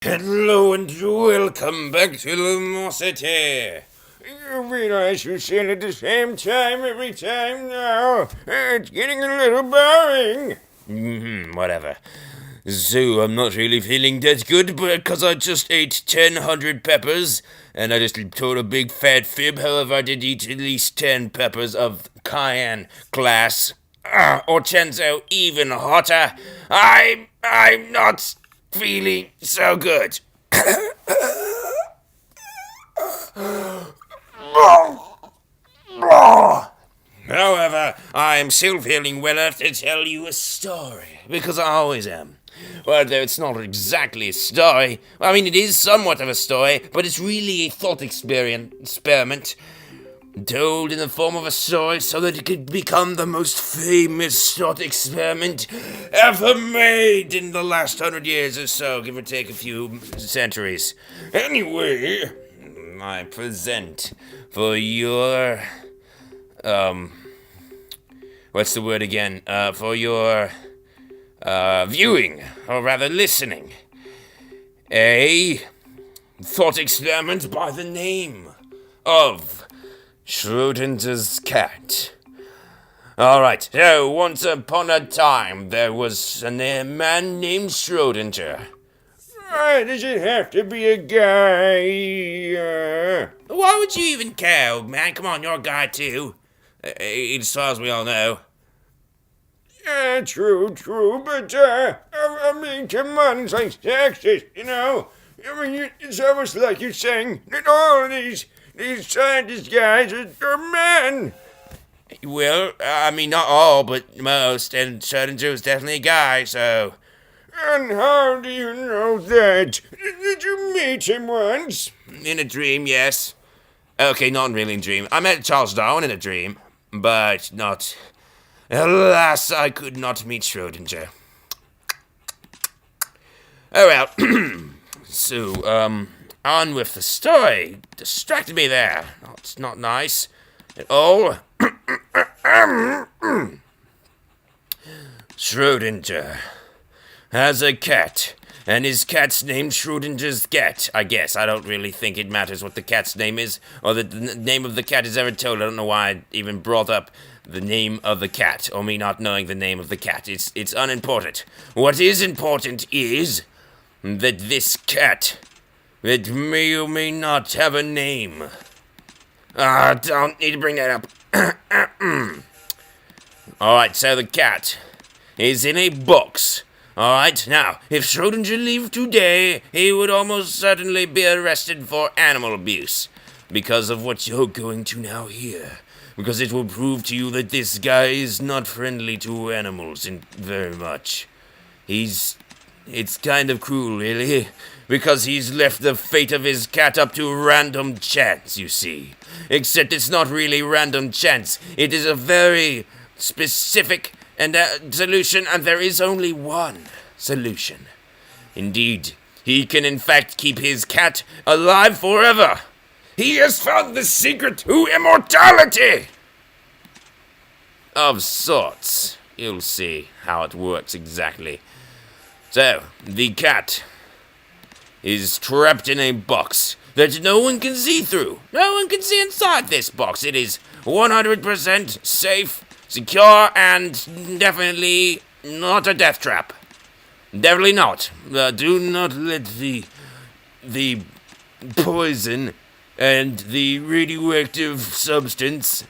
Hello and welcome back to Lumosity. You realize you sing at the same time every time now? It's getting a little boring. Whatever. So, I'm not really feeling that good because I just ate 1,000 peppers, and I just told a big fat fib. However, I did eat at least 10 peppers of cayenne class. Or Chenzo, even hotter. I'm not feeling so good. However, I am still feeling well enough to tell you a story, because I always am. Well, though it's not exactly a story. I mean, it is somewhat of a story, but it's really a thought experiment told in the form of a story so that it could become the most famous thought experiment ever made in the last 100 years or so, give or take a few centuries. Anyway, I present for your, what's the word again? For your, viewing, or rather listening, a thought experiment by the name of Schrodinger's cat. Alright, so once upon a time there was a man named Schrodinger. Why does it have to be a guy? Why would you even care, man? Come on, you're a guy too. As far as we all know. Yeah, true, but, I mean, come on, it's like sexist, you know? I mean, it's almost like you're saying that all of these scientist guys are men. Well, I mean, not all, but most, and Schrodinger was definitely a guy, so. And how do you know that? Did you meet him once? In a dream, yes. Okay, not really in a dream. I met Charles Darwin in a dream, but not. Alas, I could not meet Schrodinger. Oh well. So, on with the story. Distracted me there. It's not nice at all. Schrodinger has a cat, and his cat's named Schrodinger's cat, I guess. I don't really think it matters what the cat's name is, or the name of the cat is ever told. I don't know why I even brought up the name of the cat, or me not knowing the name of the cat. It's unimportant. What is important is that this cat, it may or may not have a name. Don't need to bring that up. Alright, so the cat is in a box. Alright, now, if Schrodinger lived today, he would almost certainly be arrested for animal abuse. Because of what you're going to now hear. Because it will prove to you that this guy is not friendly to animals very much. It's kind of cruel, really, because he's left the fate of his cat up to random chance, you see. Except it's not really random chance. It is a very specific solution, and there is only one solution. Indeed, he can in fact keep his cat alive forever. He has found the secret to immortality! Of sorts. You'll see how it works exactly. So, the cat is trapped in a box that no one can see through. No one can see inside this box. It is 100% safe, secure, and definitely not a death trap. Definitely not. Do not let the poison and the radioactive substance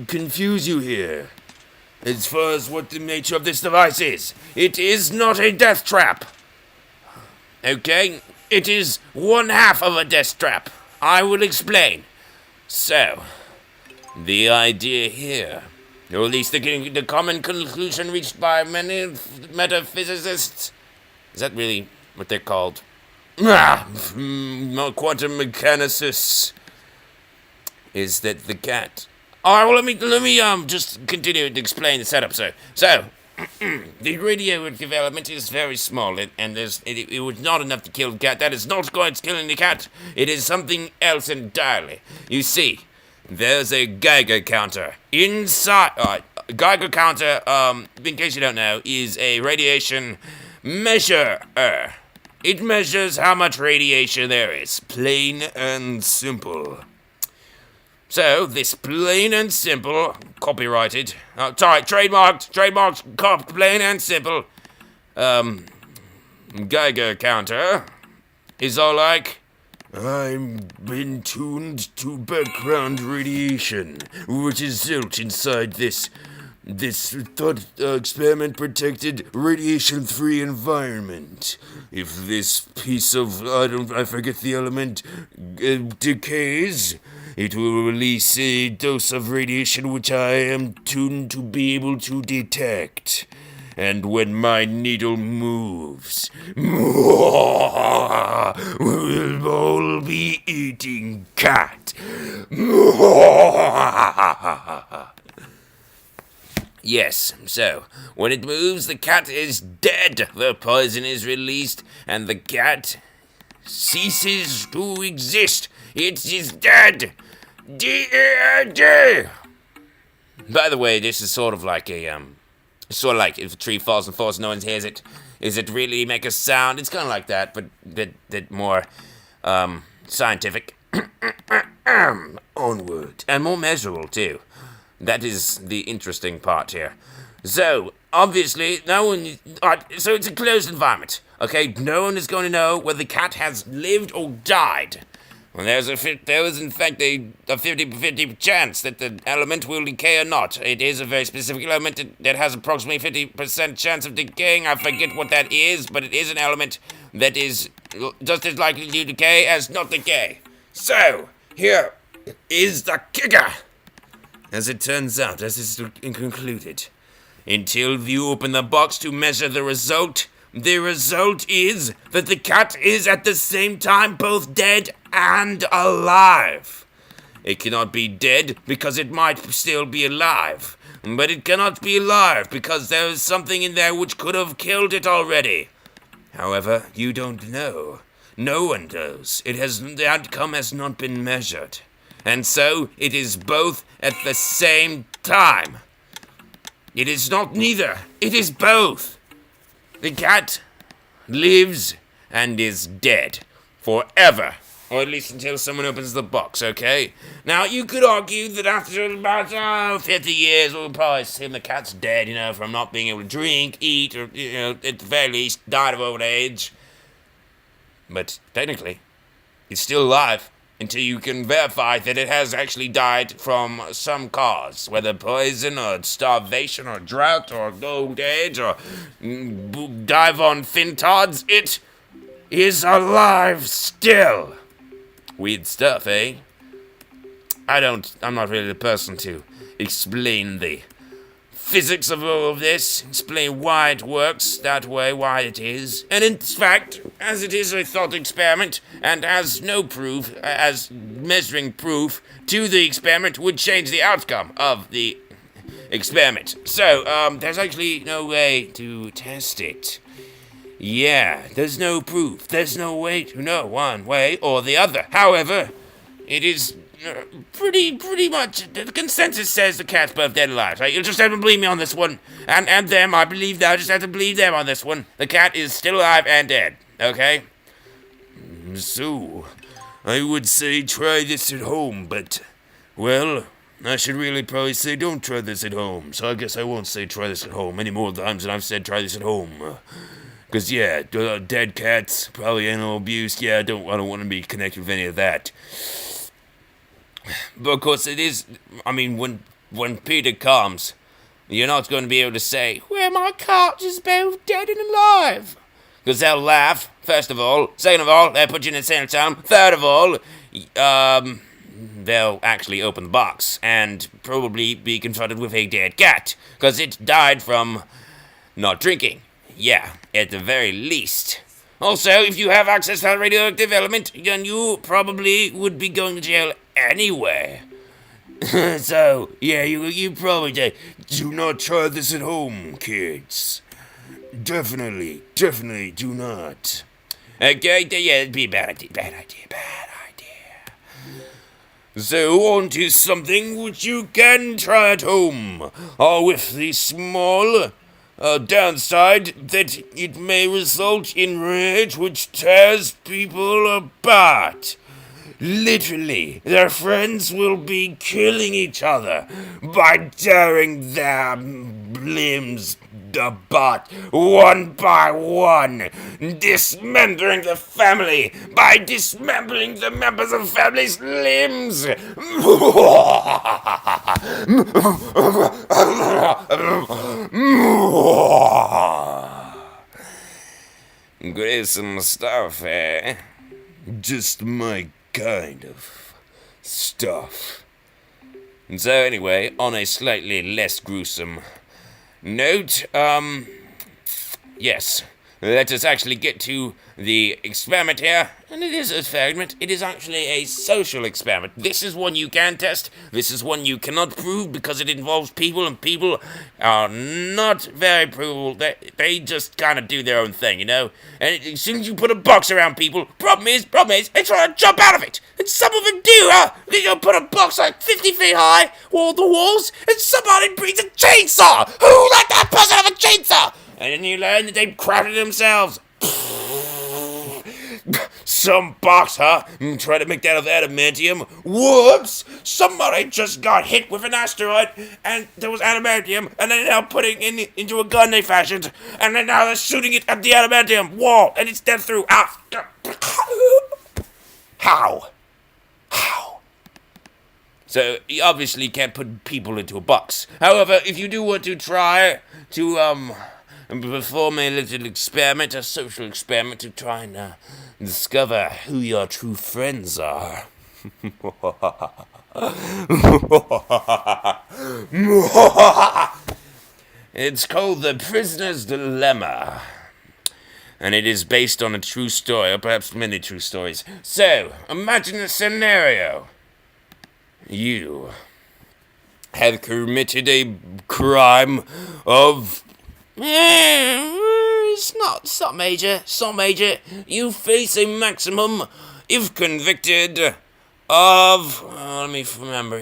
confuse you here. As far as what the nature of this device is, it is not a death trap. Okay? It is one half of a death trap. I will explain. So, the idea here, or at least the common conclusion reached by many metaphysicists, is that really what they're called? Quantum mechanicists, is that the cat. Alright, well, let me just continue to explain the setup, sir. So, the radioactive element is very small, and it was not enough to kill the cat. That is not going to kill the cat. It is something else entirely. You see, there's a Geiger counter inside. Geiger counter, in case you don't know, is a radiation measurer. It measures how much radiation there is. Plain and simple. So, this plain and simple, copyrighted, trademarked, plain and simple, Geiger counter is all like, I'm been tuned to background radiation, which is zilch inside this thought experiment protected radiation-free environment. If this piece of, I forget the element, decays, it will release a dose of radiation which I am tuned to be able to detect. And when my needle moves, we'll all be eating cat. Yes, so, when it moves, the cat is dead. The poison is released, and the cat ceases to exist. It is dead. D-E-A-D. By the way, this is sort of like if a tree falls and falls, no one hears it. Does it really make a sound? It's kind of like that, but that more scientific. Onward. And more measurable, too. That is the interesting part here. So, obviously, so it's a closed environment, okay? No one is going to know whether the cat has lived or died. Well, there was in fact a 50-50 chance that the element will decay or not. It is a very specific element that has approximately 50% chance of decaying. I forget what that is, but it is an element that is just as likely to decay as not decay. So, here is the kicker. As it turns out, as is concluded, until you open the box to measure the result is that the cat is at the same time both dead and alive. It cannot be dead because it might still be alive, but it cannot be alive because there is something in there which could have killed it already. However, you don't know. No one knows. The outcome has not been measured. And so, it is both at the same time. It is not neither. It is both. The cat lives and is dead. Forever. Or at least until someone opens the box, okay? Now, you could argue that after about 50 years, we'll probably assume the cat's dead, from not being able to drink, eat, or, at the very least, died of old age. But, technically, it's still alive. Until you can verify that it has actually died from some cause, whether poison or starvation or drought or old age or dive on fintards, it is alive still. Weird stuff, eh? I'm not really the person to explain the physics of all of this, explain why it works that way, why it is. And in fact, as it is a thought experiment, and as no proof, as measuring proof to the experiment would change the outcome of the experiment. So, there's actually no way to test it. Yeah, there's no proof. There's no way to know one way or the other. However, it is pretty much, the consensus says the cat's both dead and alive, right? You'll just have to believe me on this one. And them, I believe they'll just have to believe them on this one. The cat is still alive and dead, okay? So, I would say try this at home, but, well, I should really probably say don't try this at home. So I guess I won't say try this at home any more times than I've said try this at home. Because, yeah, dead cats, probably animal abuse, yeah, I don't want to be connected with any of that. But of course it is, when Peter comes, you're not going to be able to say, well, my cat is both dead and alive. Because they'll laugh, first of all. Second of all, they'll put you in a sanitarium. Third of all, they'll actually open the box and probably be confronted with a dead cat. Because it died from not drinking. Yeah, at the very least. Also, if you have access to that radioactive element, then you probably would be going to jail anyway. So, yeah, you probably do not try this at home, kids. Definitely do not. Okay, yeah, it'd be a bad idea. So, on to something which you can try at home, or with the small downside that it may result in rage which tears people apart. Literally, their friends will be killing each other by tearing their limbs apart one by one, dismembering the family by dismembering the members of the family's limbs. Gruesome stuff, eh? Just my kind of stuff. And so anyway, on a slightly less gruesome note, yes, let us actually get to the experiment here. And it is an experiment. It is actually a social experiment. This is one you can test. This is one you cannot prove because it involves people, and people are not very provable. They just kind of do their own thing, you know? And as soon as you put a box around people, problem is, they try to jump out of it. And some of them do, huh? They put a box like 50 feet high, all the walls, and somebody brings a chainsaw. Who let that person have a chainsaw? And then you learn that they crafted themselves. Some box, huh? Try to make that of adamantium. Whoops! Somebody just got hit with an asteroid, and there was adamantium, and they're now putting it into a gun they fashioned, and then now they're shooting it at the adamantium wall, and it's dead through. Ah! How? So, you obviously can't put people into a box. However, if you do want to try to, perform a little experiment, a social experiment, to try and discover who your true friends are. It's called The Prisoner's Dilemma. And it is based on a true story, or perhaps many true stories. So, imagine a scenario. You have committed a crime of... It's not major. You face a maximum, if convicted, of... let me remember.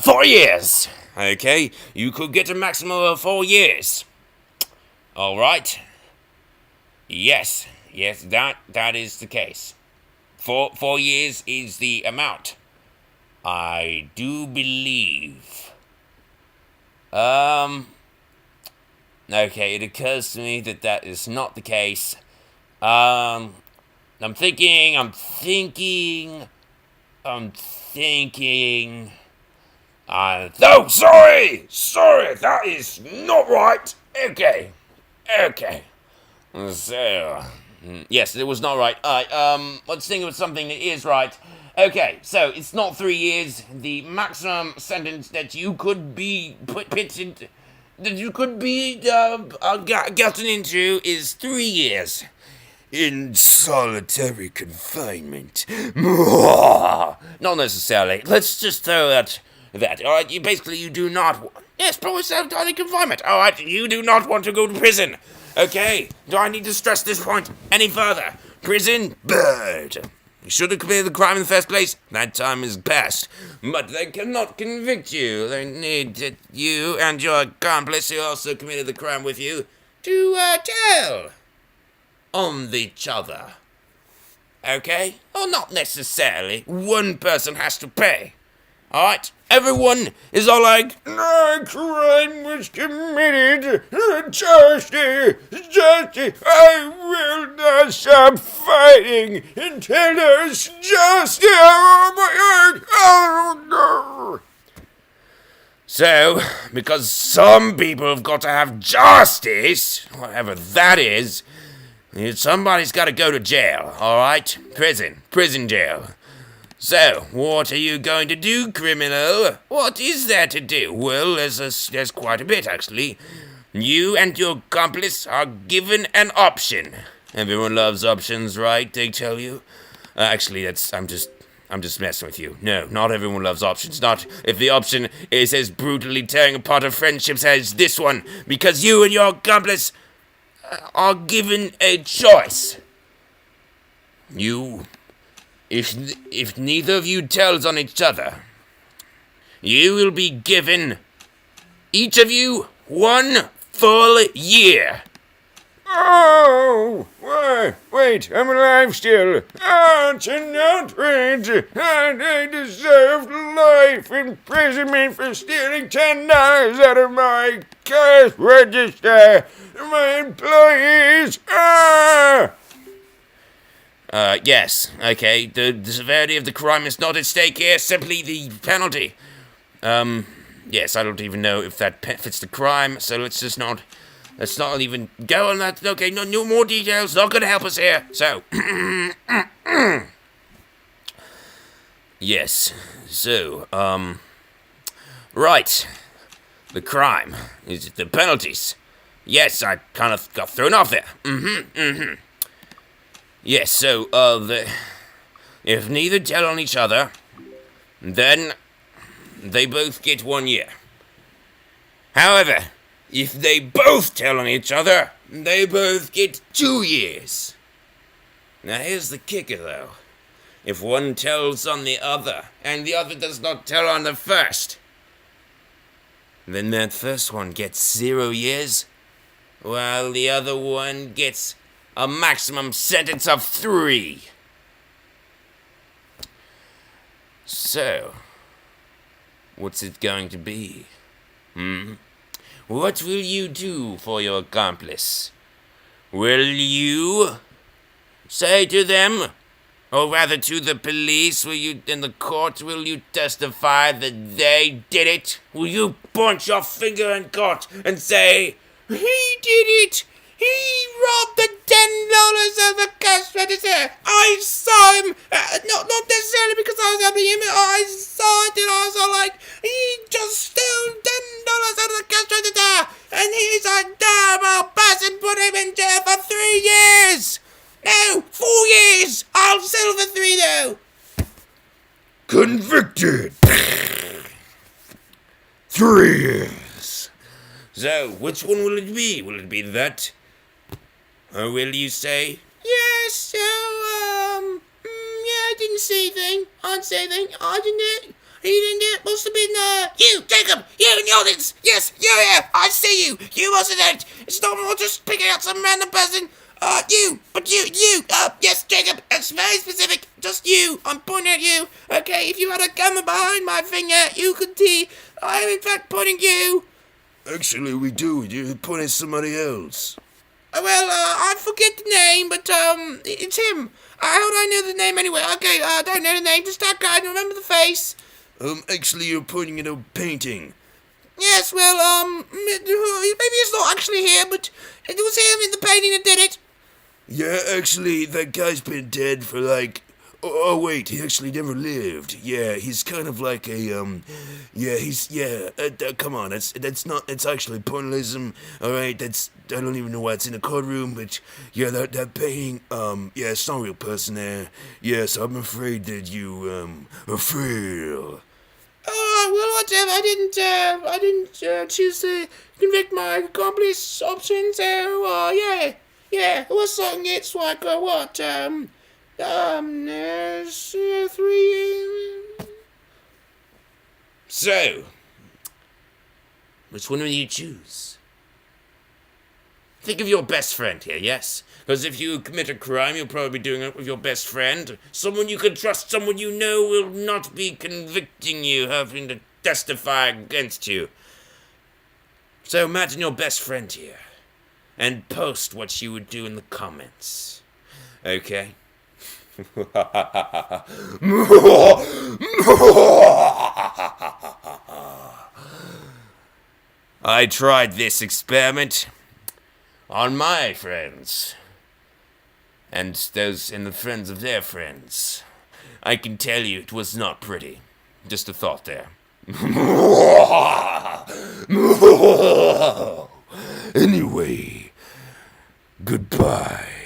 4 years. Okay? You could get a maximum of 4 years. Alright? Yes, that is the case. 4 years is the amount. I do believe. Okay, it occurs to me that is not the case. I'm thinking. No, sorry, that is not right. Okay. So, yes, it was not right. Let's think of something that is right. Okay, so it's not 3 years. The maximum sentence that you could be gotten into is 3 years in solitary confinement. Not necessarily. Let's just throw that. All right, you do not. Yes, probably solitary confinement. All right, you do not want to go to prison. Okay, do I need to stress this point any further? Prison, bird. You should have committed the crime in the first place. That time is past. But they cannot convict you. They need you and your accomplice who also committed the crime with you to tell on each other. Okay? Or not necessarily. One person has to pay. Alright? Everyone is all like, no crime was committed. Justice. I will not stop fighting until there's justice. Oh no. So, because some people have got to have justice, whatever that is, somebody's got to go to jail, alright? Prison jail. So, what are you going to do, criminal? What is there to do? Well, there's quite a bit, actually. You and your accomplice are given an option. Everyone loves options, right? They tell you. Actually, I'm just messing with you. No, not everyone loves options. Not if the option is as brutally tearing apart a friendship as this one, because you and your accomplice are given a choice. If neither of you tells on each other, you will be given, each of you, 1 full year. Oh, wait, I'm alive still. Oh, it's an outrage. I deserved life imprisonment for stealing $10 out of my cash register. My employees. Yes, okay, the severity of the crime is not at stake here, simply the penalty. Yes, I don't even know if that fits the crime, so let's not even go on that. Okay, no more details, not gonna help us here, so. Yes, so, right. The crime is the penalties. Yes, I kind of got thrown off there. Yes, so, if neither tell on each other, then they both get 1 year. However, if they both tell on each other, they both get 2 years. Now here's the kicker though. If one tells on the other, and the other does not tell on the first, then that first one gets 0 years, while the other one gets a maximum sentence of 3. So, what's it going to be? What will you do for your accomplice? Will you say to them, or rather to the police, will you, in the court, will you testify that they did it? Will you point your finger in court and say, he did it? He robbed the $10 of the cash register. I saw him. Not necessarily because I was helping him. I saw it and I was all like, he just stole $10 out of the cash register. And he's a damn old bastard. Put him in jail for 3 years. No, 4 years. I'll settle for 3 though. Convicted. 3 years. So, which one will it be? Will it be that? Or will you say, yes, so, yeah, I didn't say anything. I didn't say anything. I didn't do it. He didn't do it. Must have been, you, Jacob. You in the audience. Yes, you're here. I see you. You must have done it. It's not more just picking out some random person. You. Yes, Jacob. It's very specific. Just you. I'm pointing at you. Okay, if you had a camera behind my finger, you could see I am in fact pointing you. Actually, we do. You're pointing at somebody else. Well, I forget the name, but, it's him. How do I know the name anyway? Okay, I don't know the name, just that guy, I remember the face. Actually, you're pointing at a painting. Yes, well, maybe it's not actually here, but it was him in the painting that did it. Yeah, actually, that guy's been dead for like... Oh, wait, he actually never lived. Yeah, he's kind of like a, come on, that's not, it's actually pointillism, alright, I don't even know why it's in the courtroom, but, yeah, that painting, it's not a real person there. Yeah, so I'm afraid that you, fail. Well, whatever, I didn't choose to convict my accomplice option, so, yeah, what's something, it's like, there's 3. So, which one will you choose? Think of your best friend here, yes? Because if you commit a crime, you'll probably be doing it with your best friend. Someone you can trust, someone you know will not be convicting you, having to testify against you. So imagine your best friend here, and post what you would do in the comments. Okay? I tried this experiment on my friends, and those and the friends of their friends. I can tell you it was not pretty. Just a thought there. Anyway, goodbye.